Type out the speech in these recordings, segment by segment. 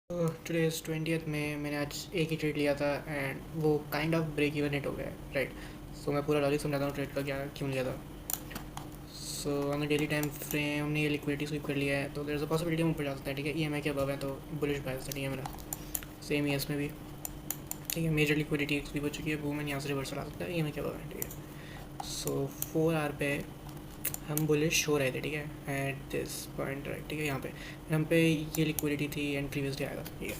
Today is 20th में मैंने आज एक ही ट्रेड लिया था एंड वो kind of break even hit हो गया है राइट। सो मैं पूरा लॉजिक समझाता हूँ ट्रेड का क्या क्यों लिया था। So on the daily time frame हमने ये लिक्विडिटी स्वीप कर लिया है तो देयर इज़ अ पॉसिबिलिटी हम ऊपर जा सकते हैं। ठीक है, EMI के अबव है तो बुलिश बायस था। ठीक है मेरा सेम ही है इसमें भी। ठीक है, मेजर लिक्विडिटी स्वीप हो चुकी है, वो मैंने यहाँ से रिवर्सल आ सकता है EMI के अबव है। ठीक है, सो 4 आवर पे हम बुलिश हो रहे थे। ठीक है, एट दिस पॉइंट राइट। ठीक है, यहाँ पे हम पे ये लिक्विडिटी थी एंड प्रीवियस डे आया था। ठीक है,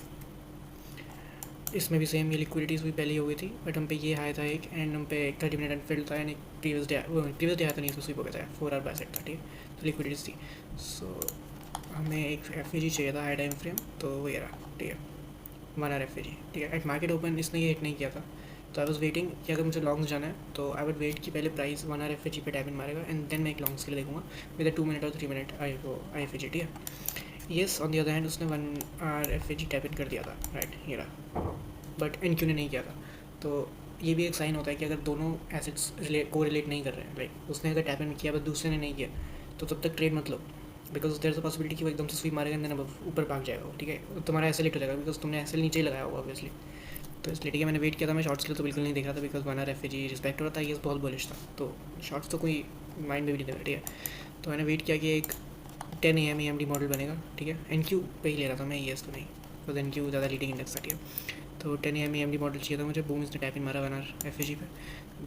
इसमें भी सेम ये लिक्विडिटीज़ भी पहले ही हो गई थी बट हम पे ये हाई था एक एंड हम पे एक 30 मिनट अनफिल्ड था एंड एक प्रीवियस डे आया था नहीं, इसमें स्वीप हो गया था 4 आवर बाइसेट था। ठीक है, तो लिक्विडिटीज थी। सो हमें एक FVG चाहिए था हाई टाइम फ्रेम, तो वो ये रहा। ठीक है, 1 आवर FVG। ठीक है, एट मार्केट ओपन इसने ये हिट नहीं किया था तो आई वॉज वेटिंग कि अगर मुझे लॉन्ग्स जाना है तो आई वुड वेट कि पहले प्राइस 1 आवर FVG पे टैप इन मारेगा एंड देन मैं एक लॉन्ग्स के लिए देखूँगा विद 2 मिनट और 3 मिनट IFVG। ठीक है, yes on the other hand उसने 1 आवर FVG टैप इन कर दिया था राइट, ये रहा। बट NQ ने नहीं किया था। तो ये भी एक साइन होता है कि अगर दोनों एसेट्स को रिलेट नहीं कर रहे हैं, लाइक उसने अगर टैप इन किया बट दूसरे ने नहीं किया तो तब तक ट्रेड मत लो, because there is a possibility कि वो एकदम से स्वीप मारेगा देन अब ऊपर भाग जाएगा। ठीक है, तुम्हारा एसएल हिट हो जाएगा बिकॉज तुमने एसएल नीचे ही लगाया होगा ऑब्वियसली। तो इसलिए ठीक है, मैंने वेट किया था। मैं शॉर्ट्स के लिए तो बिल्कुल नहीं देख रहा था बिकॉज 1 आवर FVG रिस्पेक्ट हो रहा था, ये बहुत बुलिश था तो शॉर्ट्स तो कोई माइंड में भी नहीं दे रहा। ठीक है, तो मैंने वेट किया कि एक 10 AM AMD मॉडल बनेगा। ठीक है, NQ पे ही ले रहा था मैं, ES तो नहीं, बिकॉज NQ ज़्यादा लीडिंग इंडेक्स था। ठीक है, तो 10 AM AMD मॉडल चाहिए था मुझे। बूम इसने टैप इन मारा 1 आवर FVG पे।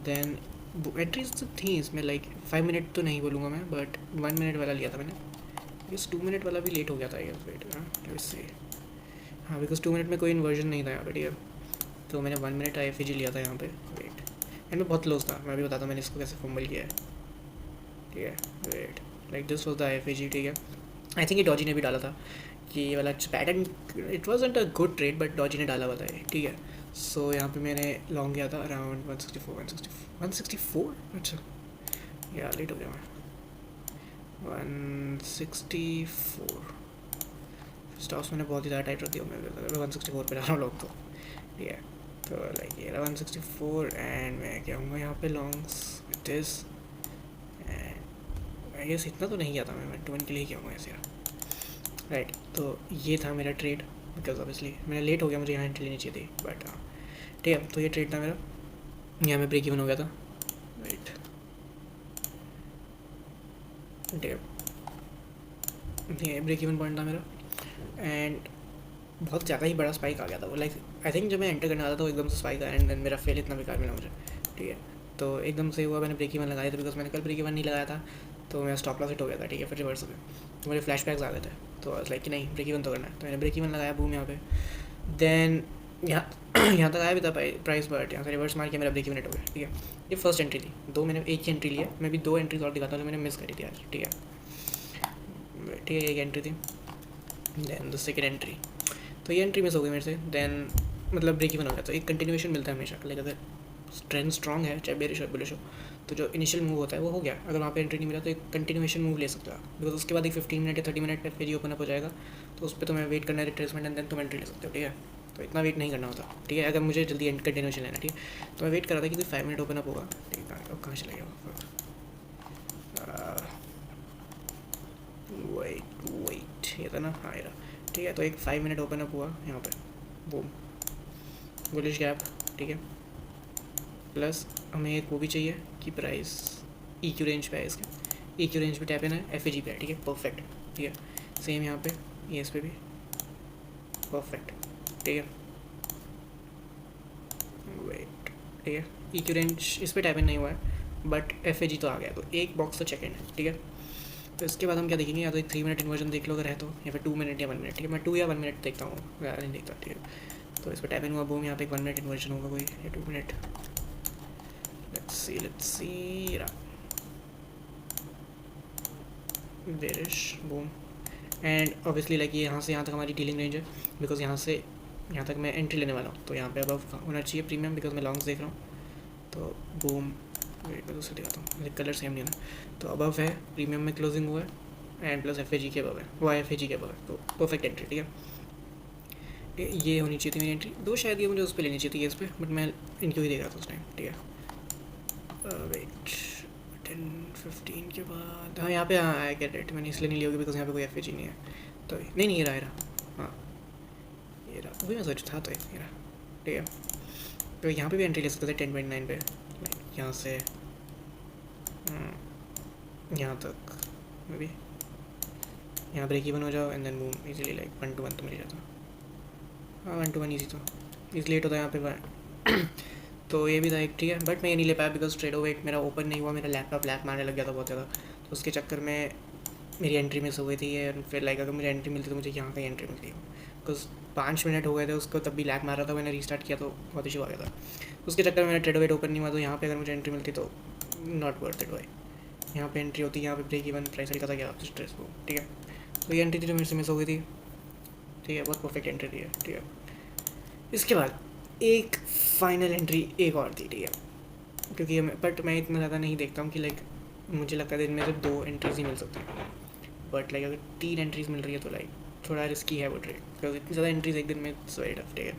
देन एंट्रीज तो थी इसमें, लाइक 5 मिनट तो नहीं बोलूँगा मैं बट 1 मिनट वाला लिया था मैंने। इस 2 मिनट वाला भी लेट हो गया था ये वेट। हाँ बिकॉज 2 मिनट में कोई इन्वर्जन नहीं था यहाँ पे। ठीक है, तो मैंने 1 मिनट IFVG लिया था यहाँ पे। वेट एंड मैं बहुत क्लोज था, मैं भी बताता हूँ मैंने इसको कैसे फंबल किया है। ठीक है, wait like this was the IFVG। ठीक है, आई थिंक ये डॉजी ने भी डाला था कि ये वाला pattern, it wasn't a good trade but Doge ने डाला हुआ था ये। ठीक है, सो यहाँ पे मैंने लॉन्ग गया था अराउंड 164। अच्छा यार लेट हो गया मैं। 164 स्टॉक्स मैंने बहुत ही ज़्यादा टाइट रख दिया मैं 164 पे जा रहा हूँ लॉन्ग तो। ठीक है, तो लाइक ये 164 एंड मैं क्या हूँ यहाँ पे longs with this and I guess इतना तो नहीं किया था मैं 21 के लिए क्या हूँ ऐसे राइट। तो ये था मेरा ट्रेड बिकॉज ऑब्वियसली मैंने लेट हो गया, मुझे यहाँ एंट्री लेनी चाहिए थी बट हाँ ठीक है। तो ये ट्रेड था मेरा, यहाँ में ब्रेक इवन हो गया था राइट। ठीक है, ये ब्रेक इवन पॉइंट था मेरा एंड बहुत ज़्यादा ही बड़ा स्पाइक आ गया था वो। लाइक आई थिंक जब मैं एंटर करने आता था तो एकदम से स्पाइक आया एंड देन मेरा फेल इतना बेकार मिला मुझे। ठीक है, तो एकदम से हुआ, मैंने ब्रेक इवन लगाया था बिकॉज मैंने कल ब्रेक इवन नहीं लगाया था तो मेरा स्टॉप लॉस हिट हो गया था। ठीक है, फिर रिवर्स में तो मेरे फ्लैश बैक्स आ गए थे तो लाइक कि नहीं ब्रेक इवन तो करना है, तो मैंने ब्रेक इवन लगाया बूम यहाँ पे। देन यहाँ यहाँ तक आया भी था प्राइस बट यहाँ से रिवर्स मार के मेरा ब्रेक इवन हिट हो गया। ठीक है, ये फर्स्ट एंट्री थी, दो मैंने एक ही एंट्री ली है, मैं भी 2 एंट्रीज और दिखाता हूँ जो मैंने मिस करी थी आज। ठीक है, ठीक है एक एंट्री थी देन द सेकेंड एंट्री, तो ये एंट्री मिस हो गई मेरे से। देन मतलब ब्रेक इवन हो गया। तो एक कंटिन्यूएशन मिलता है हमेशा, लाइक अगर ट्रेंड स्ट्रॉन्ग है चाहे बेरिश हो बुलिश हो तो जो इनिशियल मूव होता है वो हो गया। अगर वहाँ पे एंट्री नहीं मिला तो एक कंटिन्यूएशन मूव ले सकते हो आप, बिकॉज उसके बाद एक 15 मिनट या 30 मिनट में फिर ओपन अप हो जाएगा तो उस पर तुम्हें वेट करना है रिट्रेसमेंट एंड देन तुम एंट्री ले सकते हो। ठीक है, तो इतना वेट नहीं करना होता। ठीक है, अगर मुझे जल्दी कंटिन्यूएशन लेना। ठीक है, तो मैं वेट कर रहा था कि कोई 5 मिनट ओपन अप होगा। ठीक है, अब कहाँ चला गया वेट ये था ना, हाँ ये रहा। ठीक है, तो एक 5 मिनट ओपन अप हुआ यहाँ पे, बूम बुलिश गैप। ठीक है, प्लस हमें एक वो भी चाहिए कि प्राइस EQ रेंज पे है, इसके EQ रेंज पे टैप इन है, FAG पे है। ठीक है, परफेक्ट। ठीक है, सेम यहाँ पे ES पे भी परफेक्ट। ठीक है, वेट। ठीक है, EQ रेंज इस पर टैप इन नहीं हुआ है बट FAG तो आ गया, तो एक बॉक्स तो चेक इन है। ठीक है, तो इसके बाद हम क्या देखेंगे, या तो एक 3 मिनट इन्वर्जन देख लो अगर है तो, या फिर 2 मिनट या 1 मिनट। ठीक है, मैं 2 या 1 मिनट देखता हूँ, ज़्यादा नहीं देखता। ठीक है, तो इस पर टैप इन हुआ बूम, यहाँ पे एक 1 मिनट इन्वर्जन होगा कोई या 2 minute. let's see bearish boom and obviously like ये यहाँ से यहाँ तक हमारी डीलिंग रेंज है बिकॉज यहाँ से यहाँ तक मैं एंट्री लेने वाला हूँ, तो यहाँ पे अबव होना चाहिए प्रीमियम बिकॉज मैं लॉन्ग्स देख रहा हूँ। तो बूम वेट मैं दूसरे दिखाता हूँ, मेरे कलर सेम नहीं है ना, तो अबव है प्रीमियम में क्लोजिंग हुआ है एंड प्लस FAG के अबव है, वो FAG के अबव है, तो परफेक्ट एंट्री। ठीक है, ये होनी चाहिए थी मेरी एंट्री। दो शायद ये मुझे उस पर लेनी चाहिए थी इस पर, बट मैं इनको ही देख रहा था उस टाइम। ठीक है, वेट 10-15 के बाद हाँ यहाँ पे, हाँ आई गेट इट, मैंने इसलिए नहीं ली होगी बिकॉज यहाँ पे कोई FAG नहीं है। तो नहीं ये रहा हाँ वही मैं सोच था तो मेरा ठीक है। तो यहाँ पे भी एंट्री ले सकते थे 10.9 पे, लाइक यहाँ से यहाँ तक मे बी यहाँ ब्रेक इवन हो जाओ and then boom easily like 1 to 1 तो मिल जाता। हाँ 1 to 1 ईजी तो इसलिए लेट होता है यहाँ पे तो ये भी था एक ठीक है, बट मैं ये नहीं ले पाया बिकॉज ट्रेड वेट मेरा ओपन नहीं हुआ, मेरा लैपटॉप लैग मारने लग गया था बहुत ज़्यादा, तो उसके चक्कर में मेरी एंट्री मिस हो गई थी। एंड फिर लाइक अगर मुझे एंट्री मिलती तो मुझे यहाँ का एंट्री मिलती बिकॉज 5 मिनट हो गए थे उसको, तब भी लैग मार रहा था, मैंने रीस्टार्ट किया तो बहुत इशू आ गया था। उसके चक्कर में मेरा ट्रेड वेट ओपन नहीं हुआ, तो यहाँ पे अगर मुझे एंट्री मिलती तो नॉट वर्थ इट भाई। यहाँ पे एंट्री होती, यहाँ पे ब्रेक इवन प्राइस लिखा था क्या स्ट्रेस को ठीक है। तो ये एंट्री थी जो मेरे से मिस हो गई थी ठीक है, बहुत परफेक्ट एंट्री थी ठीक है। इसके बाद एक फाइनल एंट्री एक और थी ठीक है, क्योंकि बट मैं इतना ज़्यादा नहीं देखता हूँ कि लाइक मुझे लगता है दिन में सिर्फ 2 एंट्रीज ही मिल सकती हैं, बट लाइक अगर 3 एंट्रीज मिल रही है तो लाइक थोड़ा रिस्की है वो ट्रेड, बिकॉज इतनी ज़्यादा एंट्रीज एक दिन में इट्स वेरी टफ ठीक है।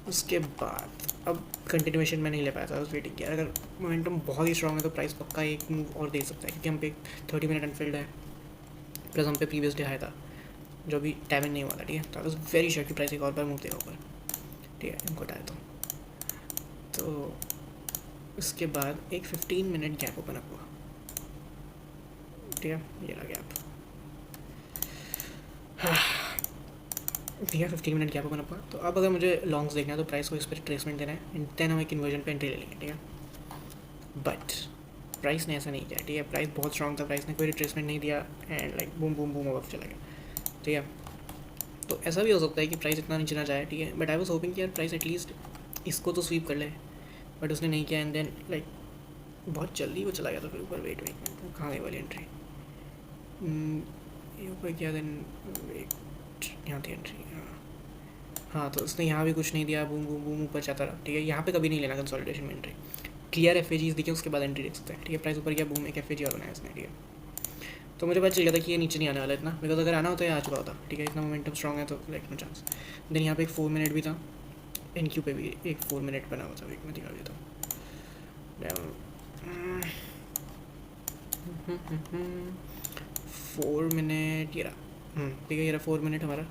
उसके बाद अब कंटिन्यूएशन में नहीं ले पाया था, उस वेटिंग किया। अगर मोमेंटम बहुत ही स्ट्रॉन्ग है तो प्राइस पक्का एक मूव और दे सकता है, क्योंकि हम पे 30 मिनट अनफिल्ड है, प्लस हम पे प्रीवियस डे आया था जो भी टाइमिंग नहीं हुआ था ठीक है। तो आई वॉज वेरी श्योर कि प्राइस एक और बार मूव देगा ऊपर ठीक है, इनको हटाया तो उसके बाद एक 15 मिनट गैप ओपन अप हुआ ठीक है, ये रहा गैप ठीक है। 15 मिनट गैप ओपन अप हुआ, तो अब अगर मुझे लॉन्ग्स देखना है तो प्राइस को इस पर ट्रेसमेंट देना है, देन हम एक इन्वर्जन पे एंट्री ले लेंगे ठीक है। बट प्राइस ने ऐसा नहीं किया ठीक है, प्राइस बहुत स्ट्रॉन्ग था, प्राइस ने कोई रिट्रेसमेंट नहीं दिया and like boom boom boom अब चला गया ठीक है। तो ऐसा भी हो सकता है कि प्राइस इतना नीचे ना जाए ठीक है, बट आई वॉज होपिंग कि यार प्राइस एटलीस्ट इसको तो स्वीप कर ले, बट उसने नहीं किया एंड देन लाइक बहुत जल्दी वो चला गया था फिर ऊपर। वेट कहाँ गई वाली एंट्री, ये ऊपर किया देन वेट यहाँ थी एंट्री हाँ। तो उसने यहाँ भी कुछ नहीं दिया, बूम बूम बूम ऊपर जाता रहा ठीक है। यहाँ पे कभी नहीं लेना कंसोलिडेशन में एंट्री, क्लियर एफ दिखे उसके बाद एंट्री देख सकते हैं ठीक है। प्राइस ऊपर गया, बूम एक एफ और बनाया इसने ठीक है। तो मुझे पता चल गया था कि ये नीचे नहीं आने वाला इतना, बिकॉज अगर आना होता है आ चुका होता ठीक है, इतना मोमेंटम स्ट्रॉन्ग है तो लाइक नो चांस। देन यहाँ पे एक 4 मिनट भी था, एनक्यू पे भी एक 4 मिनट बना हुआ था, एक मैं दिखा देता हूँ। 4 मिनट ये रहा ठीक है, ये रहा 4 मिनट हमारा,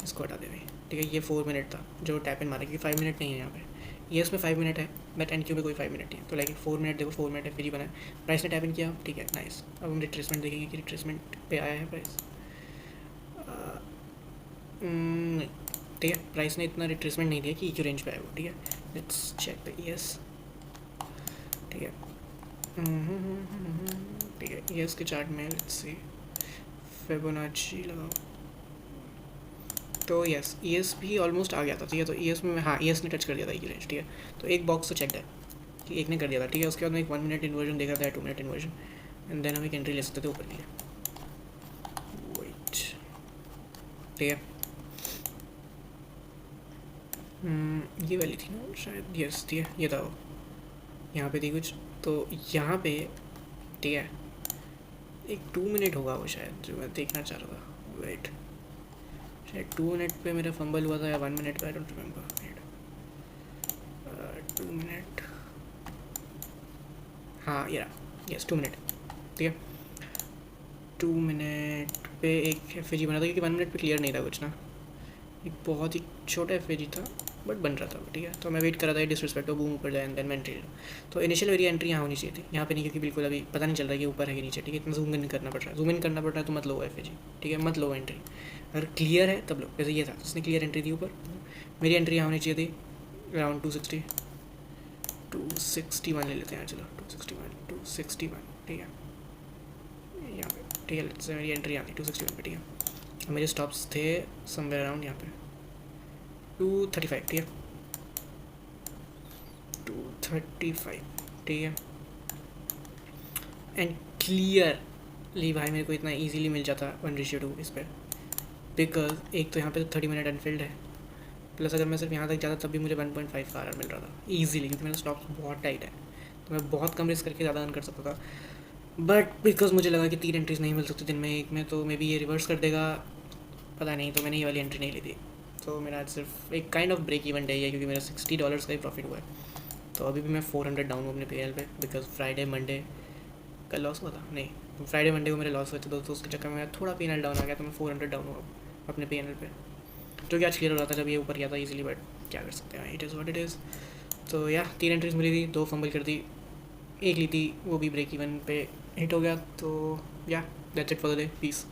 इसको हटा दे भाई ठीक है। ये 4 मिनट था जो टैप इन मारा, क्योंकि 5 मिनट नहीं है यहाँ पे, ये इसमें 5 मिनट है बट एनक्यू में कोई 5 मिनट नहीं है, तो लाइक 4 मिनट देखो 4 मिनट एफ बना है, प्राइस ने टैप इन किया ठीक है नाइस। अब हम रिट्रेसमेंट देखेंगे कि रिट्रेसमेंट पे आया है प्राइस ठीक है। प्राइस ने इतना रिट्रेसमेंट नहीं दिया कि इक्यू रेंज पे आया वो ठीक है। लेट्स चेक द ईएस ठीक है ठीक है। ईएस के चार्ट में लेट्स सी फिबोनाची लगाओ, तो यस ईएस भी ऑलमोस्ट आ गया था ठीक है। तो ईएस में हाँ ईएस ने टच कर दिया था इक्यू रेंज ठीक है, तो एक बॉक्स तो चेक है कि एक ने कर दिया था ठीक है। उसके बाद मैं एक 1 मिनट इन्वर्जन देखा था, 2 मिनट इन्वर्जन एंड देन हम एक एंट्री ले सकते थे ऊपर के लिए वेट ठीक है। ये वाली थी ना शायद, यस ठीक है ये था वो, यहाँ पे थी कुछ, तो यहाँ पे ठीक है एक 2 मिनट होगा वो शायद जो मैं देखना चाह रहा था। वेट शायद 2 मिनट पे मेरा फंबल हुआ था या 1 मिनट पे, आई डोंट रिमेंबर। 2 मिनट हाँ ये रहा, यस 2 मिनट ठीक है। 2 मिनट पे एक एफ बना था, क्योंकि 1 मिनट पे क्लियर नहीं था कुछ ना, एक बहुत ही छोटा एफ था बट बन रहा था ठीक है। तो मैं वेट कर रहा था डिसरिस्पेक्ट हो बूम ऊपर जाए एंड देन मैं एंट्री लूँ। तो इनिशियल मेरी एंट्री यहाँ होनी चाहिए थी, यहाँ पे नहीं, क्योंकि बिल्कुल अभी पता नहीं चल रहा है कि ऊपर है कि नीचे ठीक है। इतना जूम इन करना पड़ रहा है, जूम इन करना पड़ रहा है तो मत लो एफ ठीक है, मत लो एंट्री। अगर क्लियर है तब लो, जैसे ये था उसने क्लियर एंट्री थी ऊपर, मेरी एंट्री यहाँ होनी चाहिए थी अराउंड 261 ले लेते हैं चलो 261 ठीक है यहाँ पे ठीक है। लेट्स से मेरी एंट्री यहाँ थी 261 पे ठीक है। मेरे स्टॉप्स थे समवेयर अराउंड यहाँ पे 235 ठीक है, 235 ठीक है। एंड क्लियरली भाई मेरे को इतना इजीली मिल जाता 1:2 इस पर, बिकॉज एक तो यहाँ पे 30 मिनट अनफिल्ड है, प्लस अगर मैं सिर्फ यहाँ तक जाता तब भी मुझे 1.5 का आर मिल रहा था ईजिली, क्योंकि मेरा स्टॉप्स बहुत टाइट है, तो मैं बहुत कम रिस्क करके ज़्यादा अर्न कर सकता था। बट बिकॉज मुझे लगा कि 3 एंट्रीज नहीं मिल सकती दिन में एक में, तो मे बी ये रिवर्स कर देगा पता नहीं, तो मैंने ये वाली एंट्री नहीं ली थी। तो मेरा आज सिर्फ एक kind of break even day है, क्योंकि मेरा $60 का ही प्रॉफिट हुआ है। तो अभी भी मैं 400 डाउन हूँ अपने PNL पे, बिकॉज फ्राइडे मंडे कल लॉस हुआ था, नहीं फ्राइडे मंडे को मेरे लॉस हुए थे दोस्तों, उसके चक्कर में मेरा थोड़ा PNL डाउन आ गया, तो मैं 400 डाउन हुआ अपने PNL पे। जो कि आज क्लियर हो रहा था जब ये ऊपर गया था इजीली, बट क्या कर सकते हैं, it is what it is. तो या 3 एंट्रीज मिली थी, 2 फंबल कर दी, एक ली थी वो भी ब्रेक इवन पे हिट हो गया। तो yeah that's it for the day, piece.